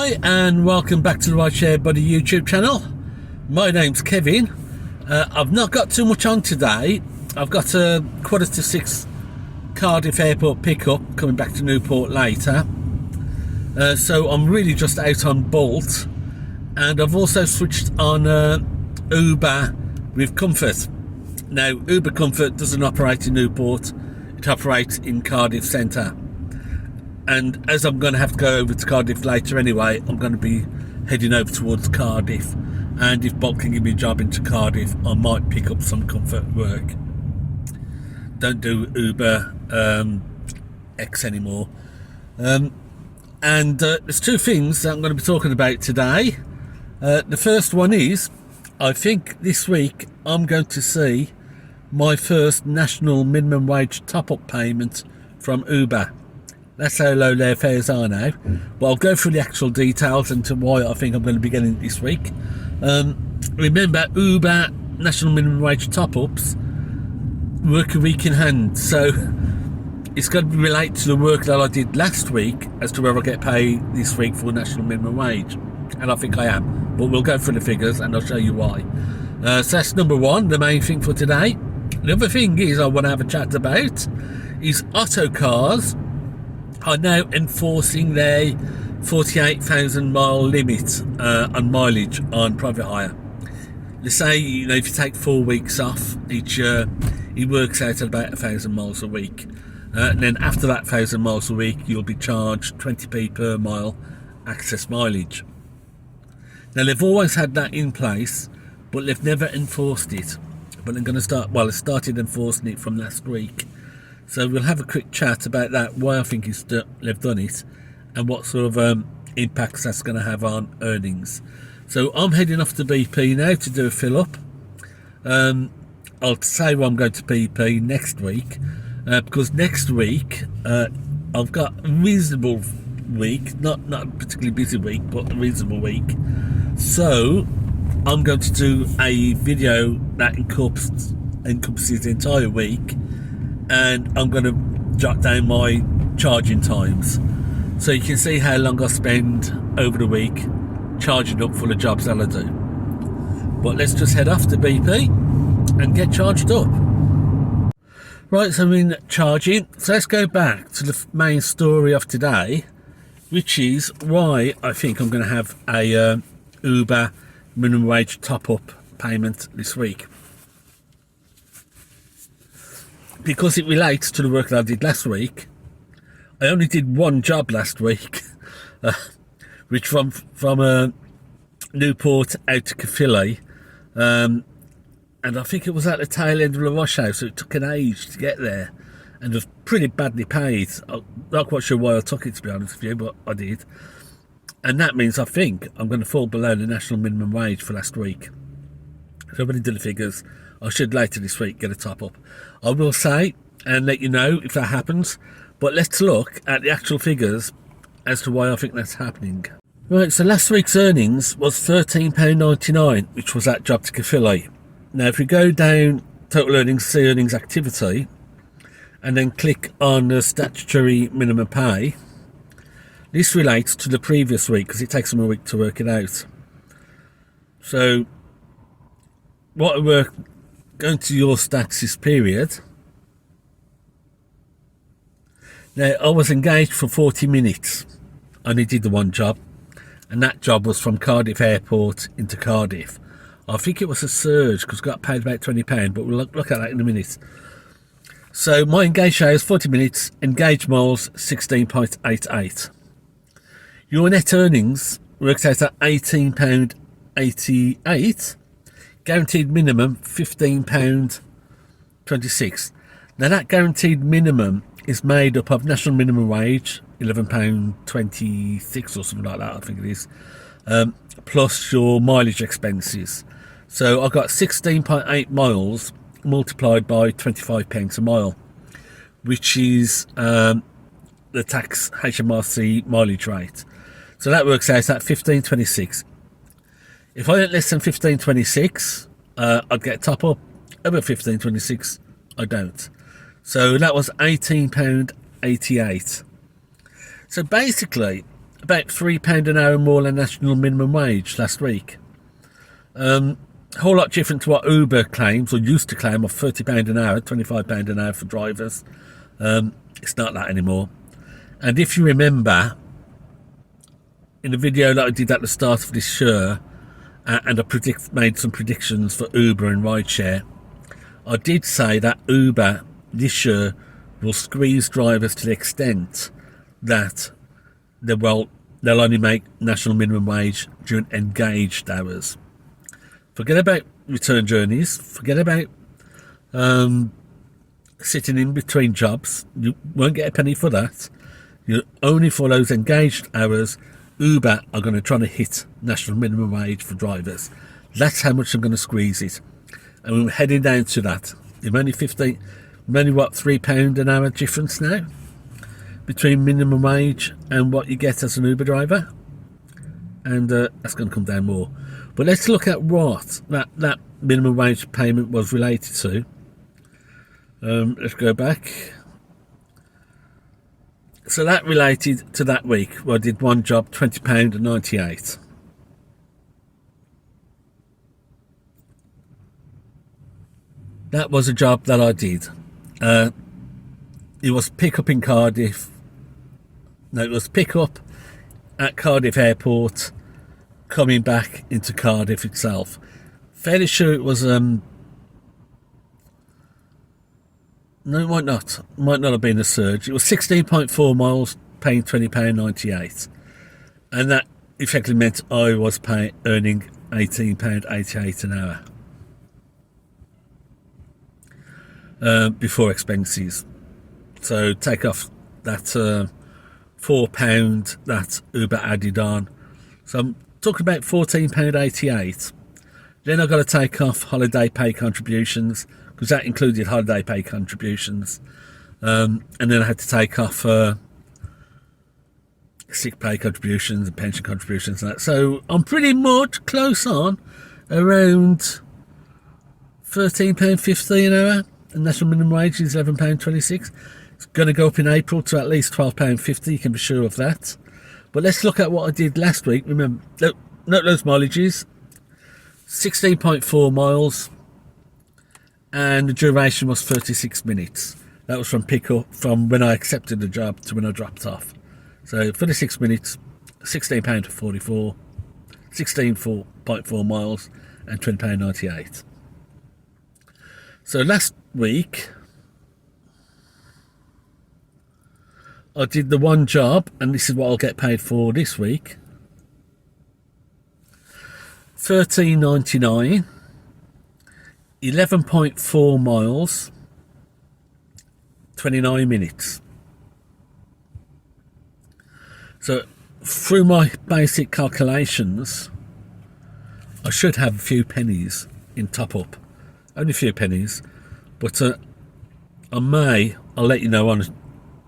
Hi and welcome back to the Rideshare Buddy YouTube channel. My name's Kevin. I've not got too much on today. I've got a 5:45 Cardiff Airport pickup coming back to Newport later. So I'm really just out on Bolt, and I've also switched on Uber with Comfort. Now Uber Comfort doesn't operate in Newport, it operates in Cardiff Centre. And as I'm going to have to go over to Cardiff later anyway, I'm going to be heading over towards Cardiff. And if Bob can give me a job into Cardiff, I might pick up some Comfort work. Don't do Uber X anymore. There's two things that I'm going to be talking about today. The first one is, I think this week I'm going to see my first national minimum wage top-up payment from Uber. That's how low their fares are now. But I'll go through the actual details and to why I think I'm going to be getting it this week. Remember, Uber national minimum wage top-ups work a week in hand. So it's going to relate to the work that I did last week as to whether I get paid this week for national minimum wage. And I think I am. But we'll go through the figures and I'll show you why. So that's number one, the main thing for today. The other thing is I want to have a chat about is Otto Cars are now enforcing their 48,000 mile limit on mileage on private hire. They say, if you take 4 weeks off each year, it works out at about 1,000 miles a week. And then after that 1,000 miles a week, you'll be charged 20p per mile access mileage. Now, they've always had that in place, but they've never enforced it. But they're going to start, they started enforcing it from last week. So we'll have a quick chat about that, why I think they've done it, and what sort of impacts that's going to have on earnings. So I'm heading off to BP now to do a fill-up. I'll say I'm going to BP next week, because next week I've got a reasonable week, not a particularly busy week, but a reasonable week. So I'm going to do a video that encompasses the entire week, and I'm going to jot down my charging times so you can see how long I spend over the week charging up for the jobs that I do. But let's just head off to BP and get charged up. Right, so I'm in charging. So let's go back to the main story of today, which is why I think I'm going to have a Uber minimum wage top-up payment this week. Because it relates to the work that I did last week. I only did one job last week, which from Newport out to Caerphilly, and I think it was at the tail end of the rush hour, so it took an age to get there, and it was pretty badly paid. I'm not quite sure why I took it, to be honest with you, but I did. And that means I think I'm going to fall below the national minimum wage for last week. So I'm going to do the figures. I should later this week get a top up. I will say and let you know if that happens, but let's look at the actual figures as to why I think that's happening. Right, so last week's earnings was £13.99, which was that job to Caerphilly. Now if we go down total earnings, see earnings activity, and then click on the statutory minimum pay, this relates to the previous week because it takes them a week to work it out. So what we're going to your stats this period. Now, I was engaged for 40 minutes. I only did the one job, and that job was from Cardiff Airport into Cardiff. I think it was a surge because I got paid about £20, but we'll look at that in a minute. So my engaged hours 40 minutes, engaged miles 16.88. Your net earnings works out at £18.88. Guaranteed minimum £15.26. Now that guaranteed minimum is made up of national minimum wage £11.26 or something like that, I think it is, plus your mileage expenses. So I got 16.8 miles multiplied by 25 pence a mile, which is the tax HMRC mileage rate. So that works out at 15.26. If I earn less than 15.26, I'd get a top up. Over 15.26, I don't. So that was £18.88. So basically, about £3 an hour more than national minimum wage last week. A whole lot different to what Uber claims, or used to claim, of £30 an hour, £25 an hour for drivers. It's not that anymore. And if you remember, in the video that I did at the start of this year, and I made some predictions for Uber and Rideshare, I did say that Uber this year will squeeze drivers to the extent that they'll only make national minimum wage during engaged hours. Forget about return journeys, forget about sitting in between jobs. You won't get a penny for that. Only for those engaged hours, Uber are going to try to hit national minimum wage for drivers. That's how much I'm going to squeeze it. And we're heading down to that. We're only what, £3 an hour difference now between minimum wage and what you get as an Uber driver. And that's going to come down more. But let's look at what that minimum wage payment was related to. Let's go back. So that related to that week where I did one job, £20.98. That was a job that I did. It was pick up in Cardiff. No, it was pick up at Cardiff Airport, coming back into Cardiff itself. Fairly sure it was no, it might not have been a surge. It was 16.4 miles, paying £20.98, and that effectively meant I was earning £18.88 an hour before expenses. So take off that £4 that Uber added on, so I'm talking about £14.88. Then I've got to take off holiday pay contributions, because that included holiday pay contributions, and then I had to take off sick pay contributions and pension contributions and that. So I'm pretty much close on around £13.50 an hour, and national minimum wage is £11.26. It's going to go up in April to at least £12.50, you can be sure of that. But let's look at what I did last week. Remember, note those mileages, 16.4 miles, and the duration was 36 minutes. That was from from when I accepted the job to when I dropped off. So 36 minutes, £16.44, 16.4 miles, and £20.98. So last week I did the one job, and this is what I'll get paid for this week. £13.99, 11.4 miles, 29 minutes. So through my basic calculations, I should have a few pennies in top up. Only a few pennies, but I'll let you know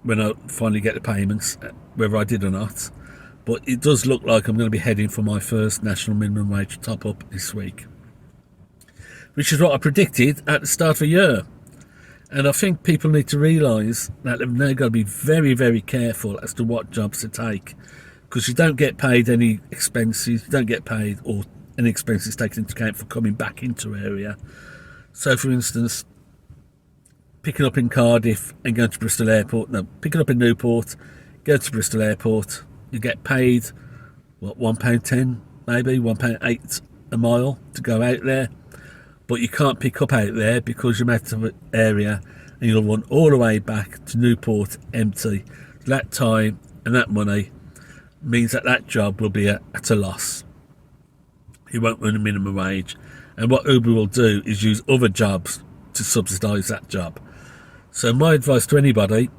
when I finally get the payments, whether I did or not. But it does look like I'm going to be heading for my first national minimum wage top up this week, which is what I predicted at the start of the year. And I think people need to realise that they've now got to be very, very careful as to what jobs to take, because you don't get paid any expenses, you don't get paid or any expenses taken into account for coming back into area. So for instance, picking up in Cardiff and going to Bristol Airport, no, picking up in Newport, go to Bristol Airport, you get paid, what, £1.10, maybe, £1.8 a mile to go out there. But you can't pick up out there because you're out of the area, and you'll run all the way back to Newport empty. That time and that money means that job will be at a loss. You won't earn a minimum wage. And what Uber will do is use other jobs to subsidise that job. So my advice to anybody,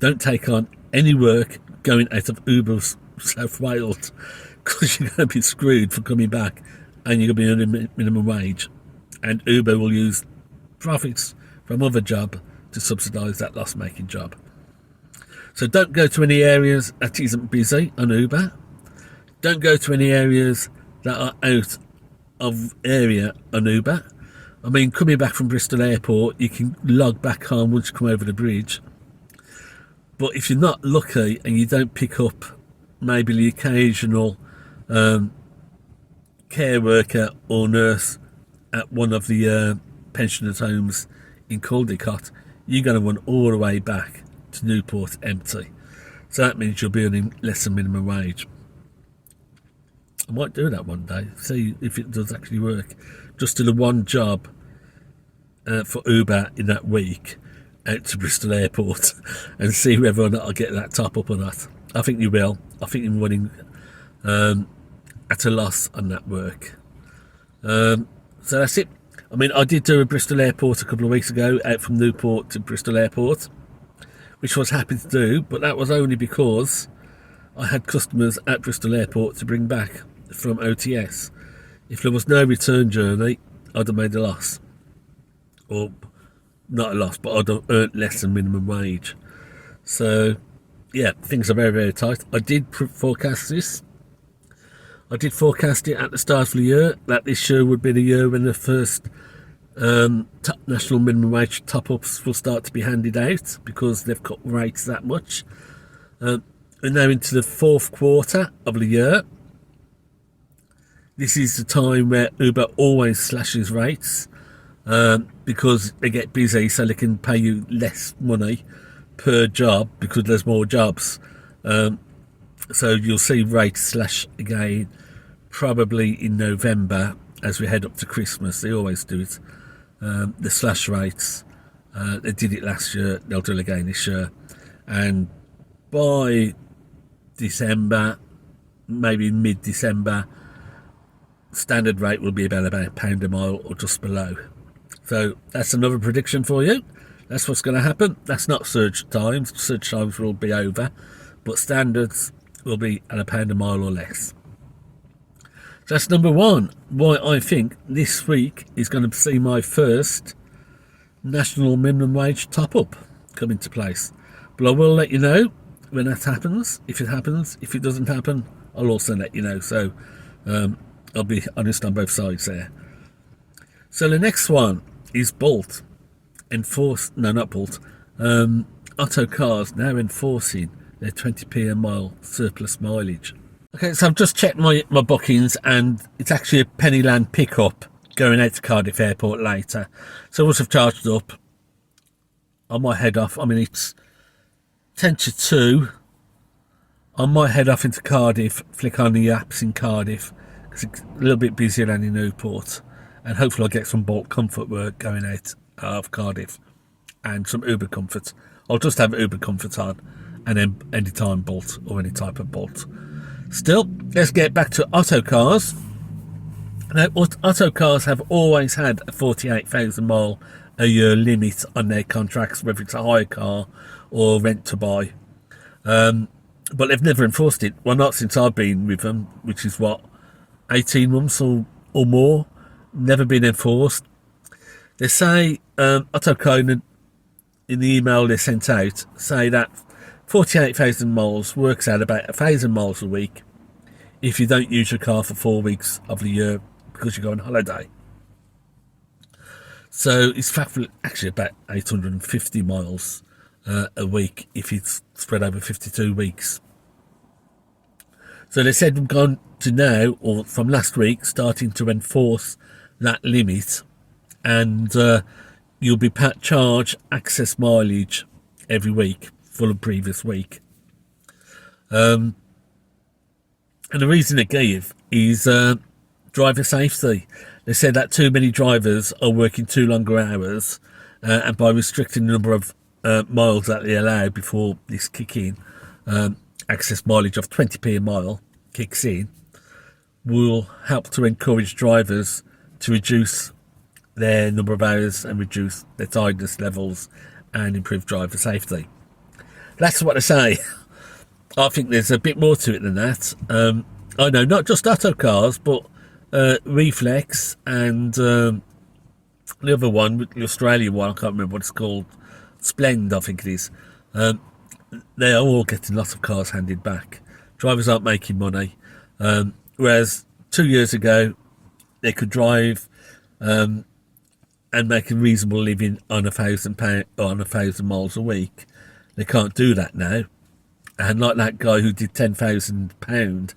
don't take on any work going out of Uber's South Wales, because you're going to be screwed for coming back and you're going to be earning minimum wage. And Uber will use profits from other job to subsidise that loss-making job. So don't go to any areas that isn't busy on Uber. Don't go to any areas that are out of area on Uber. I mean, coming back from Bristol Airport, you can log back home once you come over the bridge. But if you're not lucky and you don't pick up maybe the occasional care worker or nurse at one of the pensioners' homes in Caldecott, you're going to run all the way back to Newport empty. So that means you'll be earning less than minimum wage. I might do that one day, see if it does actually work. Just do the one job for Uber in that week out to Bristol Airport and see whether or not I'll get that top up or not. I think you will. I think you're running at a loss on that work. So that's it. I mean, I did do a Bristol Airport a couple of weeks ago, out from Newport to Bristol Airport, which I was happy to do, but that was only because I had customers at Bristol Airport to bring back from OTS. If there was no return journey, I'd have made a loss. Or, not a loss, but I'd have earned less than minimum wage. So, yeah, things are very, very tight. I did forecast this. I did forecast it at the start of the year, that this year would be the year when the first national minimum wage top-ups will start to be handed out, because they've cut rates that much. We're now into the fourth quarter of the year. This is the time where Uber always slashes rates, because they get busy, so they can pay you less money per job because there's more jobs. So you'll see rates slash again probably in November as we head up to Christmas. They always do it. The slash rates. They did it last year, they'll do it again this year. And by December, maybe mid-December, standard rate will be about £1 a mile or just below. So that's another prediction for you. That's what's going to happen. That's not surge times. Surge times will be over, but standards will be at £1 a mile or less. So that's number one, why I think this week is going to see my first national minimum wage top-up come into place. But I will let you know when that happens, if it happens. If it doesn't happen, I'll also let you know. So I'll be honest on both sides there. So the next one is Bolt. Otto Cars now enforcing their 20p a mile surplus mileage. Okay, so I've just checked my bookings, and it's actually a Pennyland pickup going out to Cardiff Airport later. So once I've charged up, I might head off. I mean, it's 10 to 2. I might head off into Cardiff, flick on the apps in Cardiff, because it's a little bit busier than in Newport. And hopefully I'll get some Bolt Comfort work going out of Cardiff and some Uber Comfort. I'll just have Uber Comfort on, and then anytime Bolt or any type of Bolt. Still, let's get back to Otto Cars. Now, Otto Cars have always had a 48,000 mile a year limit on their contracts, whether it's a hire car or rent to buy. But they've never enforced it. Well, not since I've been with them, which is 18 months or more. Never been enforced. They say, Otto Cars, in the email they sent out, say that 48,000 miles works out about 1,000 miles a week if you don't use your car for 4 weeks of the year because you go on holiday. So it's actually about 850 miles a week if it's spread over 52 weeks. So they said we've gone to now, or from last week, starting to enforce that limit, and you'll be charged excess mileage every week for the previous week. And the reason they gave is driver safety. They said that too many drivers are working too longer hours, and by restricting the number of miles that they allow before this kick in, excess mileage of 20p a mile kicks in, will help to encourage drivers to reduce their number of hours and reduce their tiredness levels and improve driver safety. That's what I say. I think there's a bit more to it than that. I know not just Otto Cars, but Reflex and the other one, the Australian one, I can't remember what it's called, Splend, I think it is. They are all getting lots of cars handed back. Drivers aren't making money, whereas 2 years ago they could drive and make a reasonable living on £1,000 on 1,000 miles a week. They can't do that now, And like that guy who did £10,000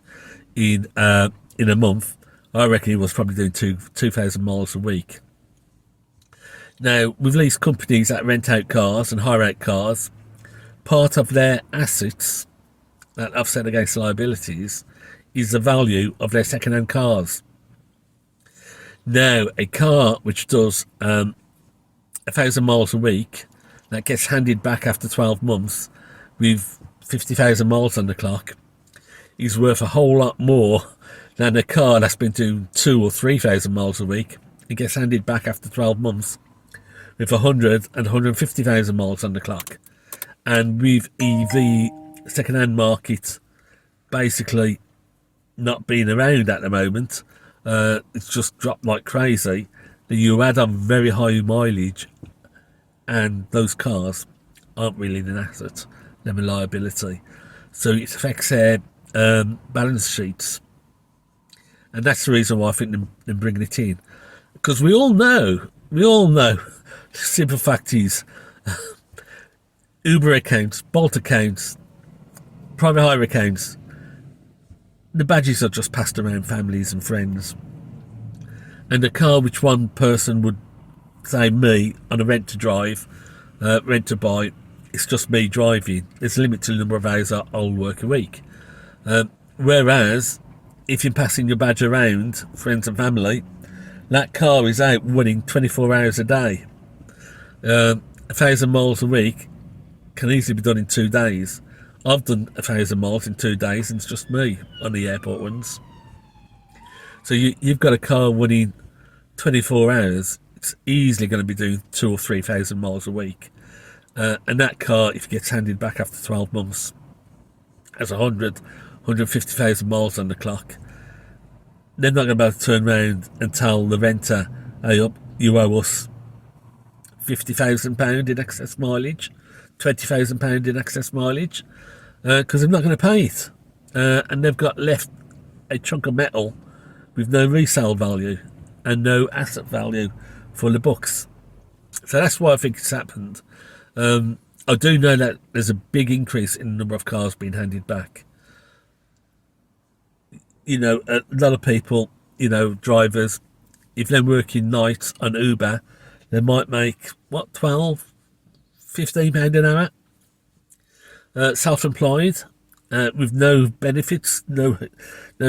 in a month, I reckon he was probably doing 2,000 miles a week. Now, with these companies that rent out cars and hire out cars, part of their assets that offset against liabilities is the value of their second-hand cars. Now, a car which does 1,000 miles a week that gets handed back after 12 months with 50,000 miles on the clock is worth a whole lot more than a car that's been doing 2,000 or 3,000 miles a week. It gets handed back after 12 months with 100 and 150,000 miles on the clock. And with the second-hand market basically not being around at the moment, it's just dropped like crazy. You add on very high mileage, and those cars aren't really an asset, they're a liability. So it affects their balance sheets. And that's the reason why I think they're bringing it in. Because we all know, the simple fact is, Uber accounts, Bolt accounts, private hire accounts, the badges are just passed around families and friends. And a car which one person would say, me, on a rent to drive, rent to buy, it's just me driving. There's a limit to the number of hours I'll work a week. Whereas, if you're passing your badge around, friends and family, that car is out running 24 hours a day. 1,000 miles a week can easily be done in 2 days. I've done 1,000 miles in 2 days, and it's just me on the airport ones. So you've got a car running 24 hours, it's easily going to be doing 2,000 or 3,000 miles a week. And that car, if it gets handed back after 12 months, has 150,000 miles on the clock. They're not going to be able to turn around and tell the renter, hey, you owe us £50,000 in excess mileage, £20,000 in excess mileage, because they're not going to pay it. And they've got left a chunk of metal with no resale value and no asset value for the books. So that's why I think it's happened. I do know that there's a big increase in the number of cars being handed back. You know, a lot of people, you know, drivers, if they're working nights on Uber, they might make, what, £12, £15 an hour? Self-employed, with no benefits, no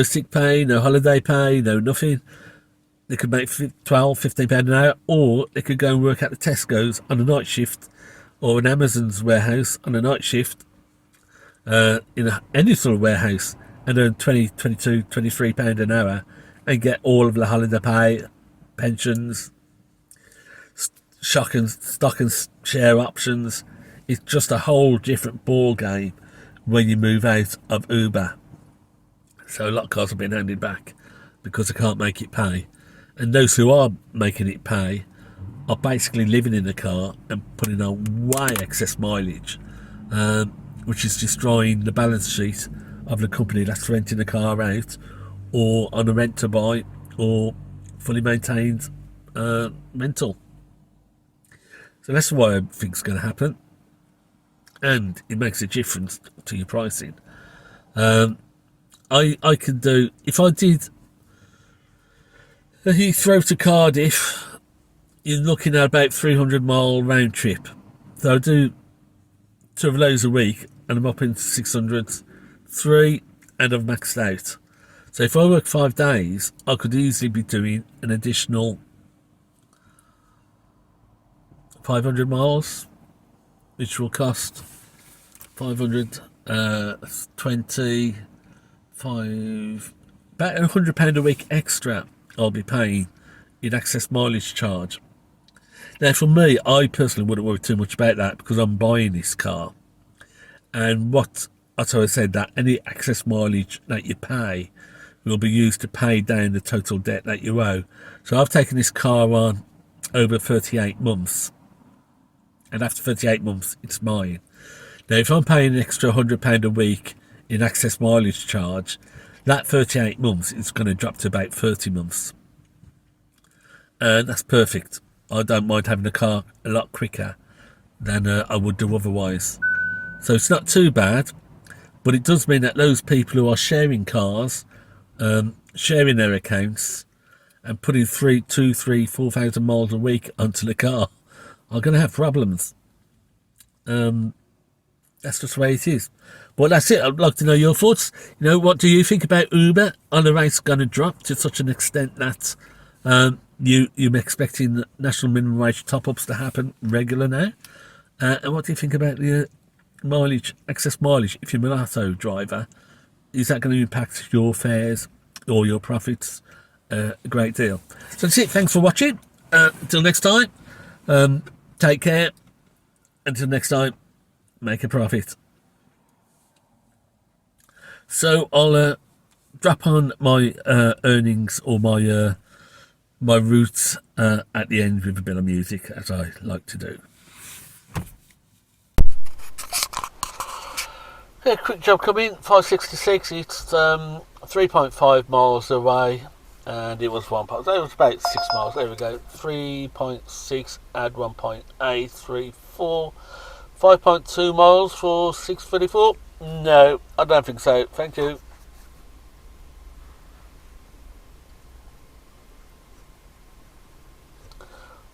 sick pay, no holiday pay, no nothing. They could make £12, £15 an hour, or they could go and work at the Tesco's on a night shift, or an Amazon's warehouse on a night shift, in any sort of warehouse, and earn £20, £22, £23 an hour, and get all of the holiday pay, pensions, stock and share options. It's just a whole different ball game when you move out of Uber. So a lot of cars have been handed back because they can't make it pay. And those who are making it pay are basically living in the car and putting on way excess mileage, which is destroying the balance sheet of the company that's renting the car out, or on a rent to buy, or fully maintained rental. So that's why I think it's going to happen, and it makes a difference to your pricing. I could do, if I did a Heathrow to Cardiff, you're looking at about 300-mile round trip. So I do 2 of those a week, and I'm up in 603, and I've maxed out. So if I work 5 days, I could easily be doing an additional 500 miles, which will cost 525, about £100 a week extra I'll be paying in excess mileage charge. Now for me, I personally wouldn't worry too much about that, because I'm buying this car, and what Otto said, that any excess mileage that you pay will be used to pay down the total debt that you owe. So I've taken this car on over 38 months, and after 38 months it's mine. Now if I'm paying an extra £100 a week in excess mileage charge, that 38 months is going to drop to about 30 months, and that's perfect. I don't mind having a car a lot quicker than I would do otherwise. So it's not too bad. But it does mean that those people who are sharing cars, sharing their accounts, and putting 4,000 miles a week onto the car are going to have problems. That's just the way it is. But that's it. I'd like to know your thoughts. You know, what do you think about Uber? Are the rates going to drop to such an extent that you're expecting national minimum wage top-ups to happen regular now? And what do you think about the mileage, excess mileage? If you're an auto driver, is that going to impact your fares or your profits a great deal? So that's it. Thanks for watching. Until next time, take care. Until next time, make a profit. So I'll drop on my earnings or my my routes at the end with a bit of music, as I like to do. Yeah, quick job coming, 566. It's 3.5 miles away, and it was 1 point. It was about 6 miles. There we go. 3.6 add 1.834. 5.2 miles for 634. No, I don't think so. Thank you.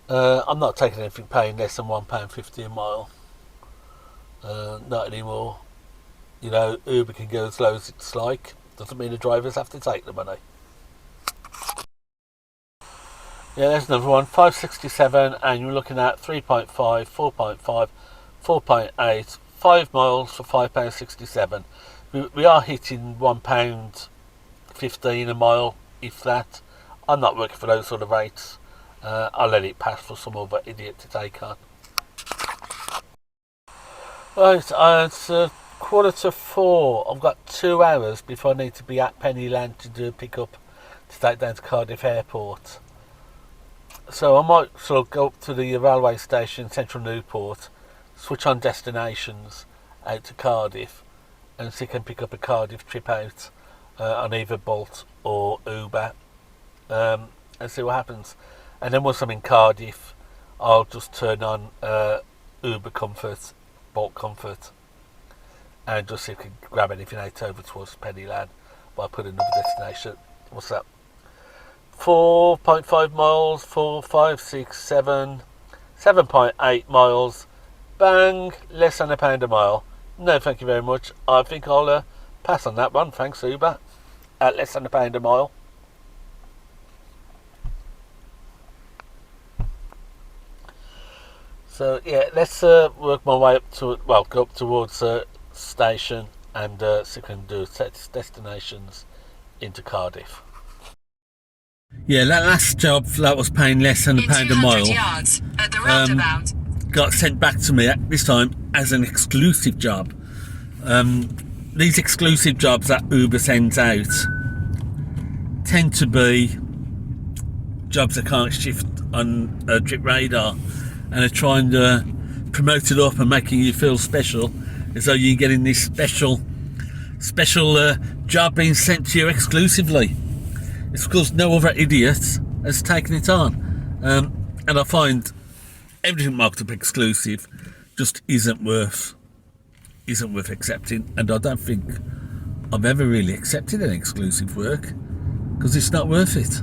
I'm not taking anything paying less than £1.50 a mile. Not anymore. You know, Uber can go as low as it's like. Doesn't mean the drivers have to take the money. Yeah, there's another one. 567, and you're looking at 3.5, 4.5, 4.8, 5 miles for £5.67. We are hitting £1.15 a mile, if that. I'm not working for those sort of rates. I'll let it pass for some other idiot to take on. Right, it's 3:45. I've got 2 hours before I need to be at Pennyland to do a pick-up to take down to Cardiff Airport. So I might sort of go up to the railway station, Central Newport, switch on destinations out to Cardiff, and see if I can pick up a Cardiff trip out on either Bolt or Uber, and see what happens. And then once I'm in Cardiff, I'll just turn on Uber Comfort, Bolt Comfort, and just see if I can grab anything out over towards Pennyland by putting another destination. What's that? 4.5 miles, 4, 5, 6, 7, 7.8 miles. Bang, less than £1 a mile. No, thank you very much. I think I'll pass on that one. Thanks, Uber. At less than £1 a mile. So yeah, let's work my way up to, well, go up towards station and see if I can do destinations into Cardiff. Yeah, that last job that was paying less than £1 a mile. Yards at the roundabout. Got sent back to me at this time as an exclusive job. These exclusive jobs that Uber sends out tend to be jobs that can't shift on a drip radar, and are trying to promote it up and making you feel special, as though you're getting this special job being sent to you exclusively. It's because no other idiot has taken it on, and I find everything marked up exclusive just isn't worth accepting, and I don't think I've ever really accepted an exclusive work because it's not worth it.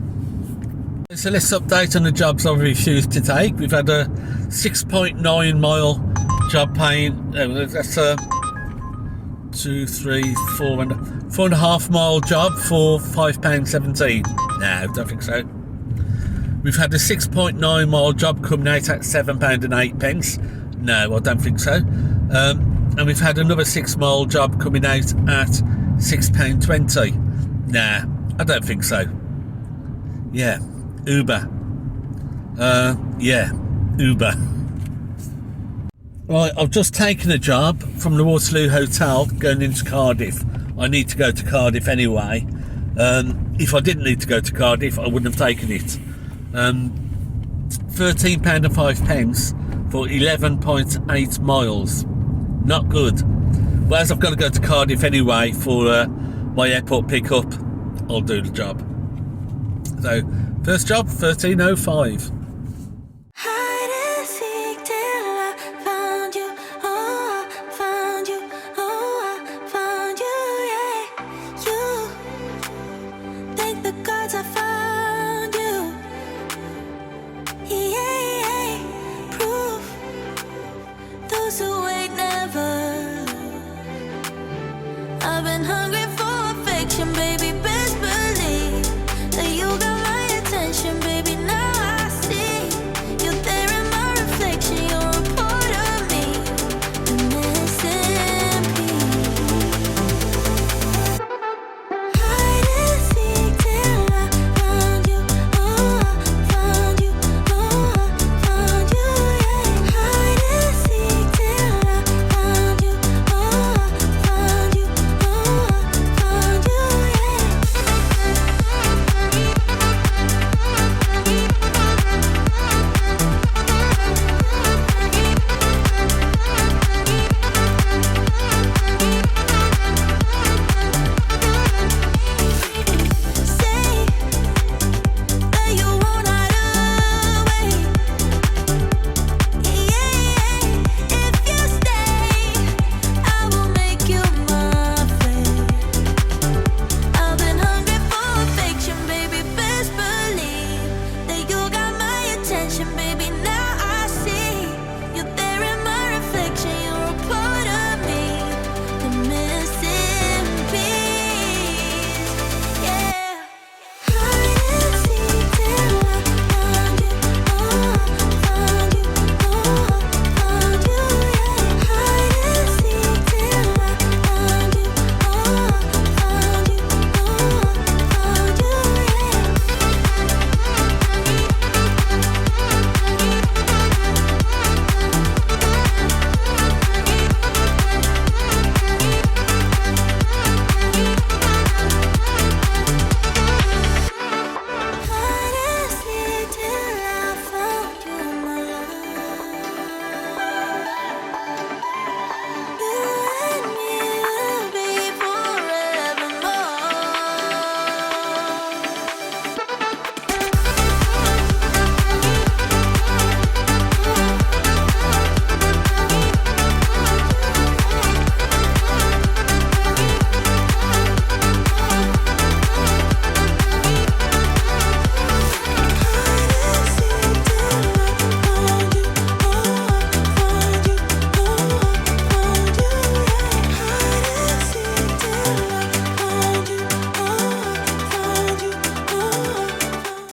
So let's update on the jobs I've refused to take. We've had a 6.9 mile job paying, that's a 4.5 mile job for £5.17. No, don't think so. We've had a 6.9 mile job coming out at £7.08. No, I don't think so. And we've had another 6 mile job coming out at £6.20. Nah, I don't think so. Yeah, Uber. Yeah, Uber. Right, I've just taken a job from the Waterloo Hotel going into Cardiff. I need to go to Cardiff anyway. If I didn't need to go to Cardiff, I wouldn't have taken it. £13.05 for 11.8 miles. Not good. But as I've got to go to Cardiff anyway for my airport pickup, I'll do the job. So, first job, 13.05. Found you, oh, I found you, I've been hungry